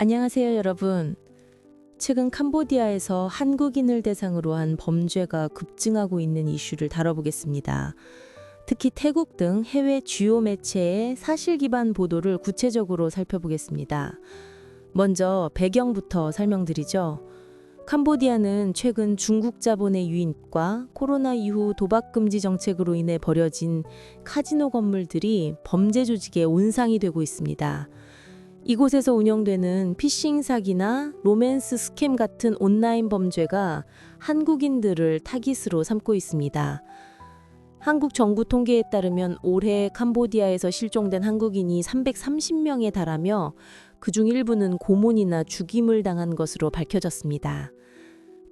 안녕하세요, 여러분. 최근 캄보디아에서 한국인을 대상으로 한 범죄가 급증하고 있는 이슈를 다뤄보겠습니다. 특히 태국 등 해외 주요 매체의 사실 기반 보도를 구체적으로 살펴보겠습니다. 먼저 배경부터 설명드리죠. 캄보디아는 최근 중국 자본의 유입과 코로나 이후 도박 금지 정책으로 인해 벌어진 카지노 건물들이 범죄 조직의 온상이 되고 있습니다. 이곳에서 운영되는 피싱 사기나 로맨스 스캠 같은 온라인 범죄가 한국인들을 타깃으로 삼고 있습니다. 한국 정부 통계에 따르면 올해 캄보디아에서 실종된 한국인이 330명에 달하며 그중 일부는 고문이나 죽임을 당한 것으로 밝혀졌습니다.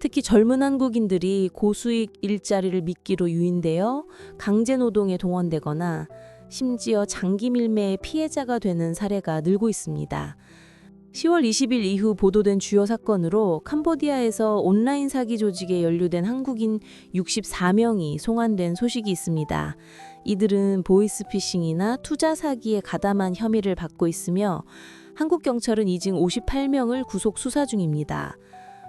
특히 젊은 한국인들이 고수익 일자리를 미끼로 유인되어 강제노동에 동원되거나 심지어 장기 밀매의 피해자가 되는 사례가 늘고 있습니다. 10월 20일 이후 보도된 주요 사건으로 캄보디아에서 온라인 사기 조직에 연루된 한국인 64명이 송환된 소식이 있습니다. 이들은 보이스피싱이나 투자 사기에 가담한 혐의를 받고 있으며 한국 경찰은 이 중 58명을 구속 수사 중입니다.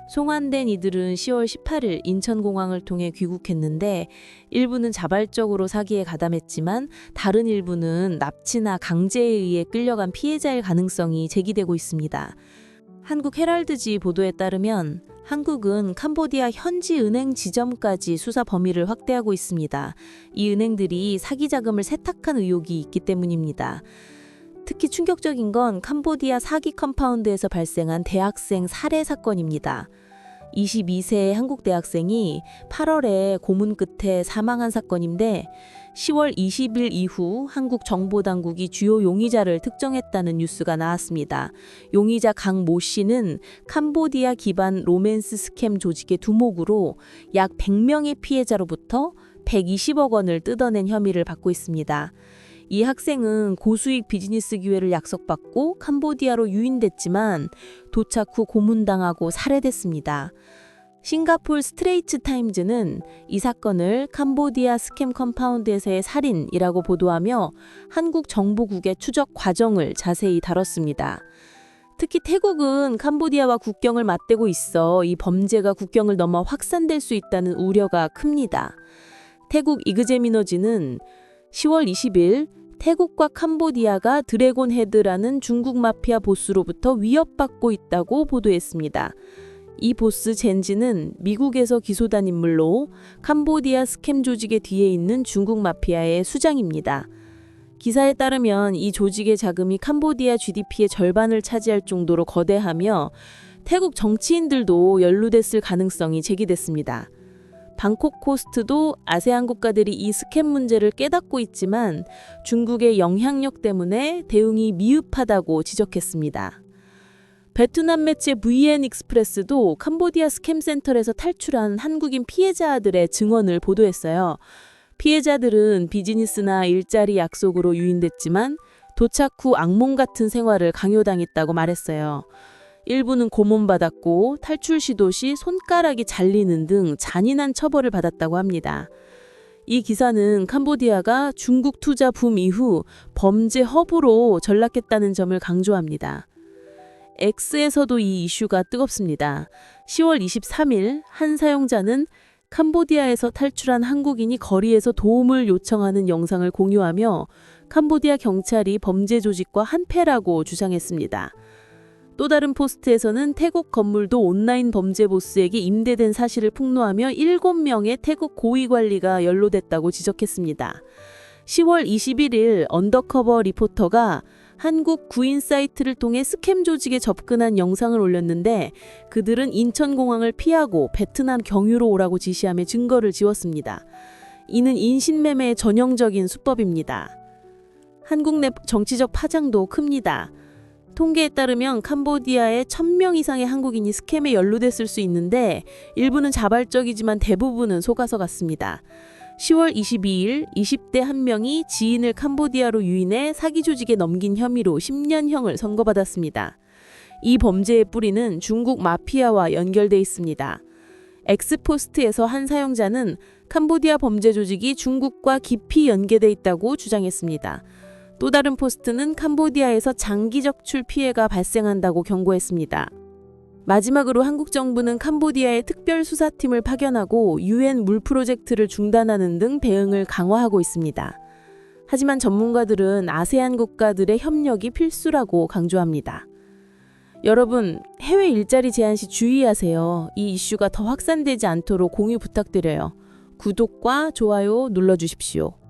송환된 이들은 10월 18일 인천공항을 통해 귀국했는데 일부는 자발적으로 사기에 가담했지만 다른 일부는 납치나 강제에 의해 끌려간 피해자일 가능성이 제기되고 있습니다. 한국 헤럴드지 보도에 따르면 한국은 캄보디아 현지 은행 지점까지 수사 범위를 확대하고 있습니다. 이 은행들이 사기 자금을 세탁한 의혹이 있기 때문입니다. 특히 충격적인 건 캄보디아 사기 컴파운드에서 발생한 대학생 살해 사건입니다. 22세 한국 대학생이 8월에 고문 끝에 사망한 사건인데 10월 20일 이후 한국 정보당국이 주요 용의자를 특정했다는 뉴스가 나왔습니다. 용의자 강 모 씨는 캄보디아 기반 로맨스 스캠 조직의 두목으로 약 100명의 피해자로부터 120억 원을 뜯어낸 혐의를 받고 있습니다. 이 학생은 고수익 비즈니스 기회를 약속받고 캄보디아로 유인됐지만 도착 후 고문당하고 살해됐습니다. 싱가폴 스트레이트 타임즈는 이 사건을 캄보디아 스캠 컴파운드에서의 살인이라고 보도하며 한국 정보국의 추적 과정을 자세히 다뤘습니다. 특히 태국은 캄보디아와 국경을 맞대고 있어 이 범죄가 국경을 넘어 확산될 수 있다는 우려가 큽니다. 태국 이그제미너지는 10월 20일 태국과 캄보디아가 드래곤 헤드라는 중국 마피아 보스로부터 위협받고 있다고 보도했습니다. 이 보스 젠지는 미국에서 기소된 인물로 캄보디아 스캠 조직의 뒤에 있는 중국 마피아의 수장입니다. 기사에 따르면 이 조직의 자금이 캄보디아 GDP의 절반을 차지할 정도로 거대하며 태국 정치인들도 연루됐을 가능성이 제기됐습니다. 방콕 포스트도 아세안 국가들이 이 스캠 문제를 깨닫고 있지만 중국의 영향력 때문에 대응이 미흡하다고 지적했습니다. 베트남 매체 VN 익스프레스도 캄보디아 스캠 센터에서 탈출한 한국인 피해자들의 증언을 보도했어요. 피해자들은 비즈니스나 일자리 약속으로 유인됐지만 도착 후 악몽 같은 생활을 강요당했다고 말했어요. 일부는 고문받았고 탈출 시도 시 손가락이 잘리는 등 잔인한 처벌을 받았다고 합니다. 이 기사는 캄보디아가 중국 투자 붐 이후 범죄 허브로 전락했다는 점을 강조합니다. X에서도 이 이슈가 뜨겁습니다. 10월 23일 한 사용자는 캄보디아에서 탈출한 한국인이 거리에서 도움을 요청하는 영상을 공유하며 캄보디아 경찰이 범죄 조직과 한패라고 주장했습니다. 또 다른 포스트에서는 태국 건물도 온라인 범죄 보스에게 임대된 사실을 폭로하며 7명의 태국 고위 관리가 연루됐다고 지적했습니다. 10월 21일 언더커버 리포터가 한국 구인 사이트를 통해 스캠 조직에 접근한 영상을 올렸는데 그들은 인천공항을 피하고 베트남 경유로 오라고 지시하며 증거를 지웠습니다. 이는 인신매매의 전형적인 수법입니다. 한국 내 정치적 파장도 큽니다. 통계에 따르면 캄보디아에 1000명 이상의 한국인이 스캠에 연루됐을 수 있는데 일부는 자발적이지만 대부분은 속아서 갔습니다. 10월 22일 20대 한 명이 지인을 캄보디아로 유인해 사기 조직에 넘긴 혐의로 10년형을 선고받았습니다. 이 범죄의 뿌리는 중국 마피아와 연결돼 있습니다. 엑스포스트에서 한 사용자는 캄보디아 범죄 조직이 중국과 깊이 연계돼 있다고 주장했습니다. 또 다른 포스트는 캄보디아에서 장기 적출 피해가 발생한다고 경고했습니다. 마지막으로 한국 정부는 캄보디아에 특별수사팀을 파견하고 유엔 물 프로젝트를 중단하는 등 대응을 강화하고 있습니다. 하지만 전문가들은 아세안 국가들의 협력이 필수라고 강조합니다. 여러분, 해외 일자리 제한 시 주의하세요. 이 이슈가 더 확산되지 않도록 공유 부탁드려요. 구독과 좋아요 눌러주십시오.